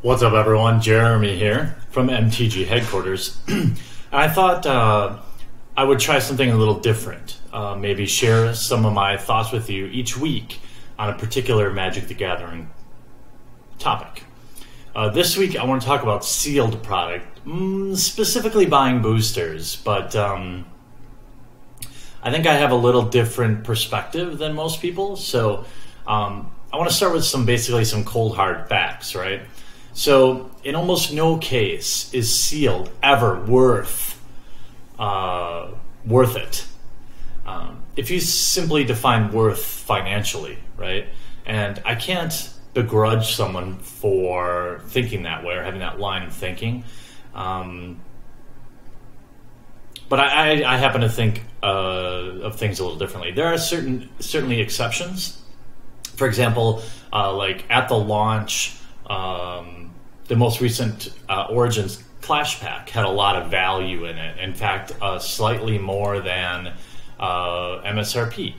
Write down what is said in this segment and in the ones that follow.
What's up, everyone? Jeremy here from MTG headquarters. I thought I would try something a little different. Maybe share some of my thoughts with you each week on a particular Magic the Gathering topic. This week I want to talk about sealed product, specifically buying boosters, but I think I have a little different perspective than most people. So I want to start with basically some cold hard facts, right? So in almost no case is sealed ever worth it. If you simply define worth financially, right? And I can't begrudge someone for thinking that way or having that line of thinking. But I happen to think of things a little differently. There are certainly exceptions. For example, like at the launch, the most recent Origins Clash Pack had a lot of value in it. In fact, slightly more than MSRP.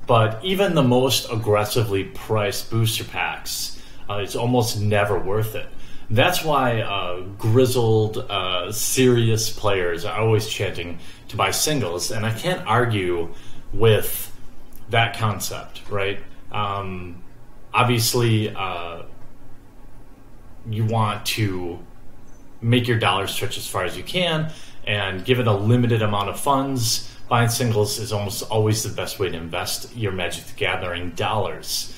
But even the most aggressively priced booster packs, it's almost never worth it. That's why grizzled, serious players are always chanting to buy singles, and I can't argue with that concept, right? Obviously, you want to make your dollar stretch as far as you can, and given a limited amount of funds, buying singles is almost always the best way to invest your Magic the Gathering dollars.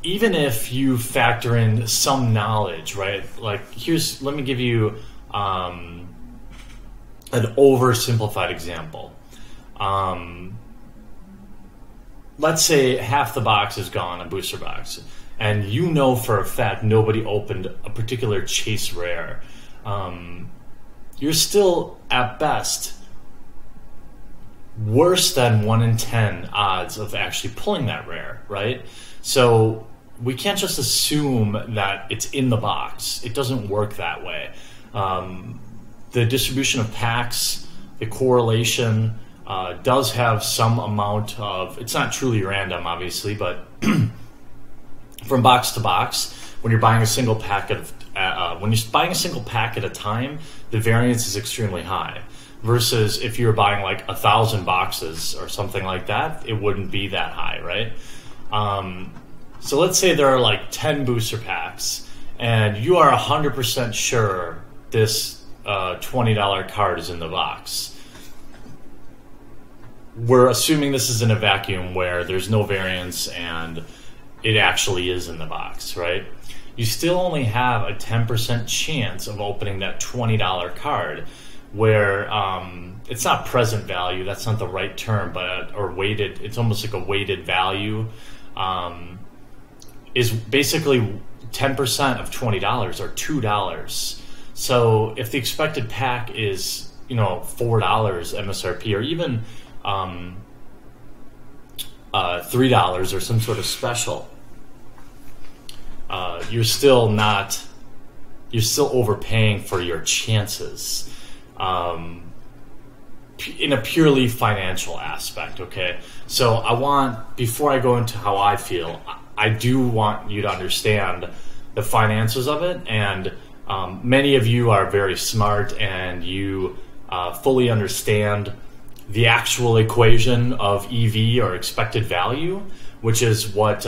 Even if you factor in some knowledge, right? Like let me give you an oversimplified example. Let's say half the box is gone, a booster box, and you know for a fact nobody opened a particular chase rare. You're still, at best, worse than 1 in 10 odds of actually pulling that rare, right? So we can't just assume that it's in the box. It doesn't work that way. The distribution of packs, the correlation, does have some amount of, it's not truly random, obviously, but from box to box, when you're buying a single pack at a time, the variance is extremely high. Versus if you're buying like 1,000 boxes or something like that, it wouldn't be that high, right? So let's say there are like 10 booster packs, and you are 100% sure this $20 card is in the box. We're assuming this is in a vacuum where there's no variance and it actually is in the box, right? You still only have a 10% chance of opening that $20 card, where it's not present value, that's not the right term, but or weighted, it's almost like a weighted value, is basically 10% of $20 or $2. So if the expected pack is, $4 MSRP, or even $3 or some sort of special, you're still overpaying for your chances in a purely financial aspect, okay? So before I go into how I feel, I do want you to understand the finances of it, and many of you are very smart and you fully understand the actual equation of EV, or expected value, which is what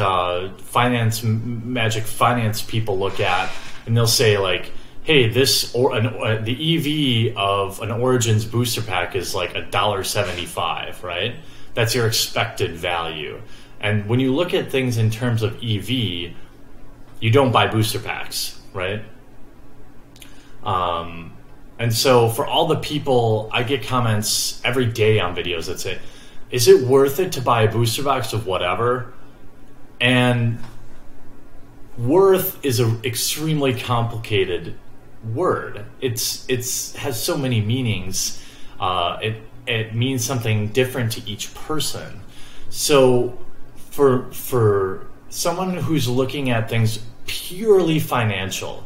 Magic finance people look at, and they'll say like, hey, the EV of an Origins booster pack is like $1.75, right? That's your expected value. And when you look at things in terms of EV, you don't buy booster packs, right? And so for all the people, I get comments every day on videos that say, is it worth it to buy a booster box of whatever? And worth is an extremely complicated word. It has so many meanings. It means something different to each person. So for someone who's looking at things purely financial,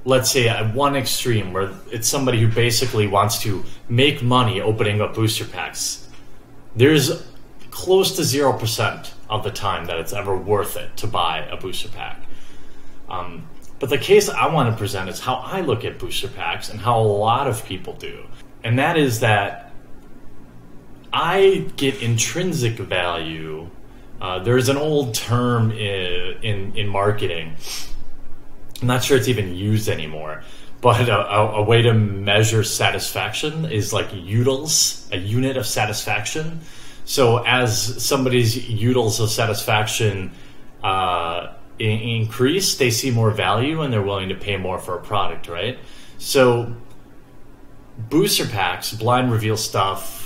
let's say at one extreme where it's somebody who basically wants to make money opening up booster packs, there's close to 0% of the time that it's ever worth it to buy a booster pack. But the case I want to present is how I look at booster packs and how a lot of people do. And that is that I get intrinsic value. There's an old term in marketing. I'm not sure it's even used anymore, but a way to measure satisfaction is like UDLs, a unit of satisfaction. So as somebody's UDLs of satisfaction increase, they see more value and they're willing to pay more for a product, right? So booster packs, blind reveal stuff,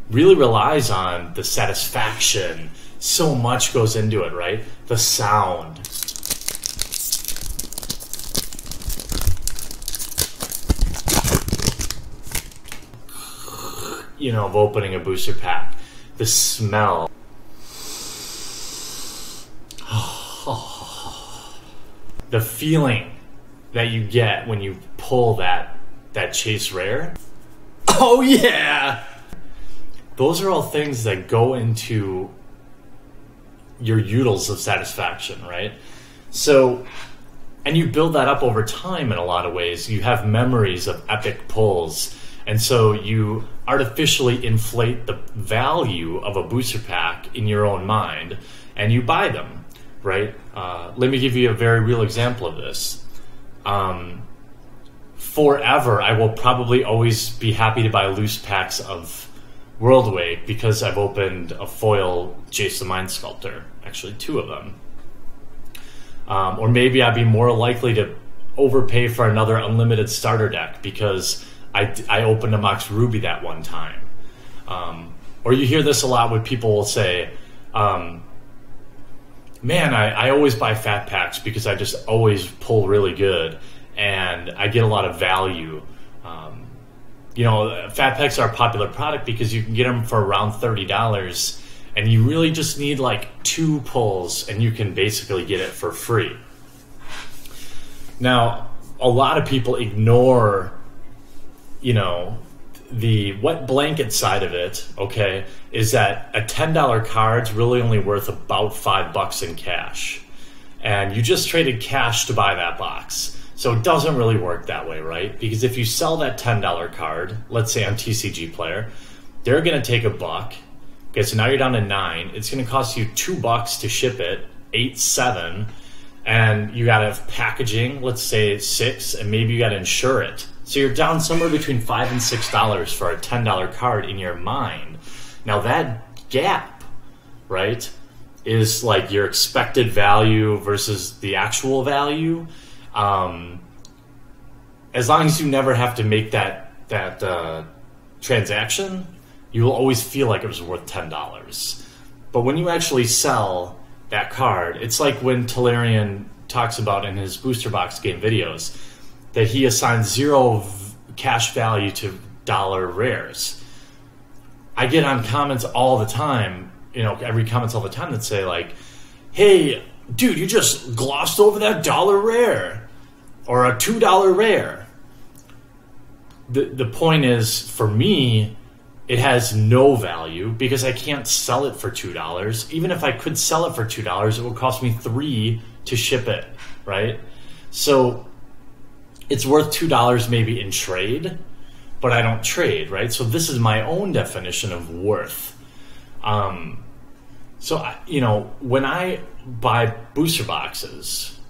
really relies on the satisfaction. So much goes into it, right? The sound. Of opening a booster pack. The smell. The feeling that you get when you pull that chase rare. Oh yeah! Those are all things that go into your UDLs of satisfaction, right? So, and you build that up over time in a lot of ways. You have memories of epic pulls. And so you artificially inflate the value of a booster pack in your own mind, and you buy them, right? Let me give you a very real example of this. Forever, I will probably always be happy to buy loose packs of Worldwake because I've opened a foil Jace the Mind Sculptor, actually 2 of them. Or maybe I'd be more likely to overpay for another unlimited starter deck because I opened a Mox Ruby that one time. Or you hear this a lot when people will say, man, I always buy fat packs because I just always pull really good and I get a lot of value. Fat packs are a popular product because you can get them for around $30 and you really just need like 2 pulls and you can basically get it for free. Now, a lot of people ignore the wet blanket side of it, okay, is that a $10 card's really only worth about $5 in cash. And you just traded cash to buy that box. So it doesn't really work that way, right? Because if you sell that $10 card, let's say I'm TCG player, they're going to take $1. Okay, so now you're down to 9. It's going to cost you $2 to ship it, 8, 7. And you got to have packaging, let's say 6, and maybe you got to insure it. So you're down somewhere between $5 and $6 for a $10 card in your mind. Now that gap, right, is like your expected value versus the actual value. As long as you never have to make that transaction, you will always feel like it was worth $10. But when you actually sell that card, it's like when Talarian talks about in his booster box game videos that he assigns 0 cash value to dollar rares. I get on comments all the time, every comments all the time that say like, hey, dude, you just glossed over that $1 rare or a $2 rare. The point is, for me, it has no value because I can't sell it for $2. Even if I could sell it for $2, it would cost me $3 to ship it, right? So it's worth $2 maybe in trade, but I don't trade, right? So this is my own definition of worth. When I buy booster boxes,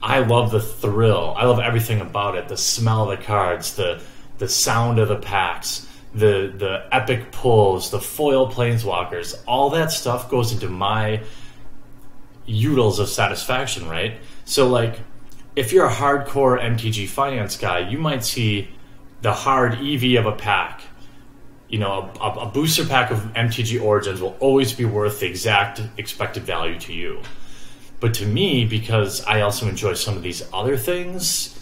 I love the thrill. I love everything about it. The smell of the cards, the sound of the packs, the epic pulls, the foil planeswalkers, all that stuff goes into my UDLs of satisfaction, right? So like, if you're a hardcore MTG finance guy, you might see the hard EV of a pack. A booster pack of MTG Origins will always be worth the exact expected value to you. But to me, because I also enjoy some of these other things,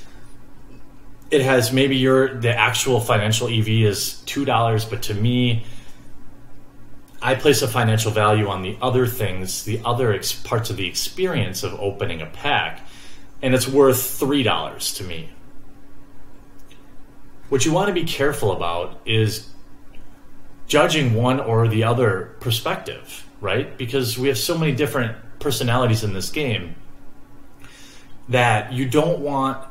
it has maybe the actual financial EV is $2, but to me, I place a financial value on the other things, the other parts of the experience of opening a pack, and it's worth $3 to me. What you want to be careful about is judging one or the other perspective, right? Because we have so many different personalities in this game that you don't want...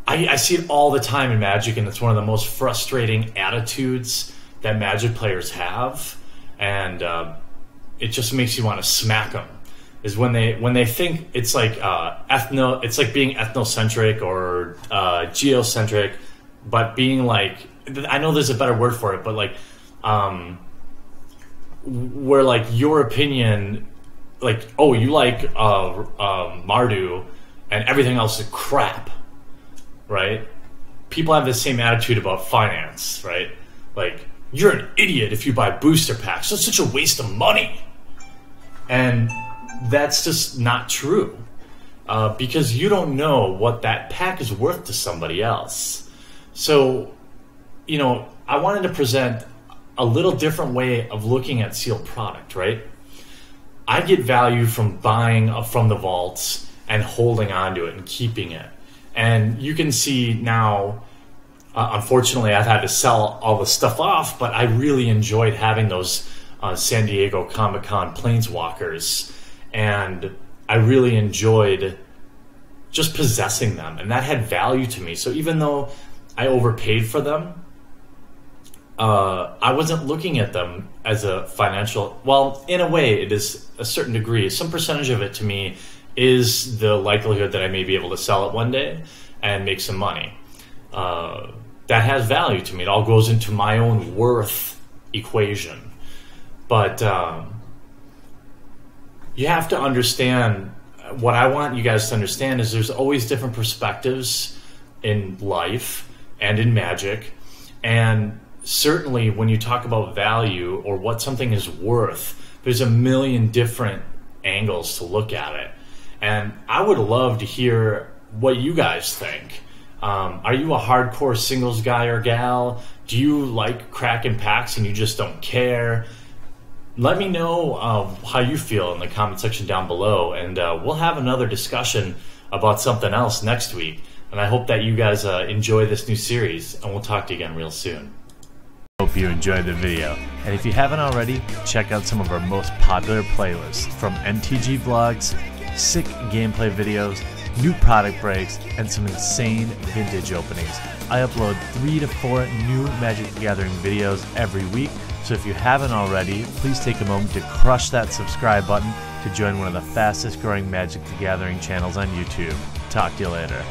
I see it all the time in Magic, and it's one of the most frustrating attitudes that Magic players have, and it just makes you want to smack them. Is when they think it's like it's like being ethnocentric or geocentric, but being like, I know there's a better word for it, but like where like your opinion, like, oh, you like Mardu and everything else is crap, right? People have the same attitude about finance, right? Like, you're an idiot if you buy booster packs. That's such a waste of money. And that's just not true. Because you don't know what that pack is worth to somebody else. So, you know, I wanted to present a little different way of looking at sealed product, right? I get value from buying from the vaults and holding onto it and keeping it. And you can see now, unfortunately, I've had to sell all the stuff off, but I really enjoyed having those San Diego Comic-Con Planeswalkers. And I really enjoyed just possessing them. And that had value to me. So even though I overpaid for them, I wasn't looking at them as a financial... Well, in a way, it is a certain degree. Some percentage of it to me is the likelihood that I may be able to sell it one day and make some money. That has value to me. It all goes into my own worth equation. But you have to understand... What I want you guys to understand is there's always different perspectives in life and in Magic. And certainly when you talk about value or what something is worth, there's a million different angles to look at it. And I would love to hear what you guys think. Are you a hardcore singles guy or gal? Do you like cracking packs and you just don't care? Let me know how you feel in the comment section down below, and we'll have another discussion about something else next week. And I hope that you guys enjoy this new series, and we'll talk to you again real soon. Hope you enjoyed the video, and if you haven't already, check out some of our most popular playlists, from MTG vlogs, sick gameplay videos, new product breaks, and some insane vintage openings. I upload 3 to 4 new Magic the Gathering videos every week, so if you haven't already, please take a moment to crush that subscribe button to join one of the fastest growing Magic the Gathering channels on YouTube. Talk to you later.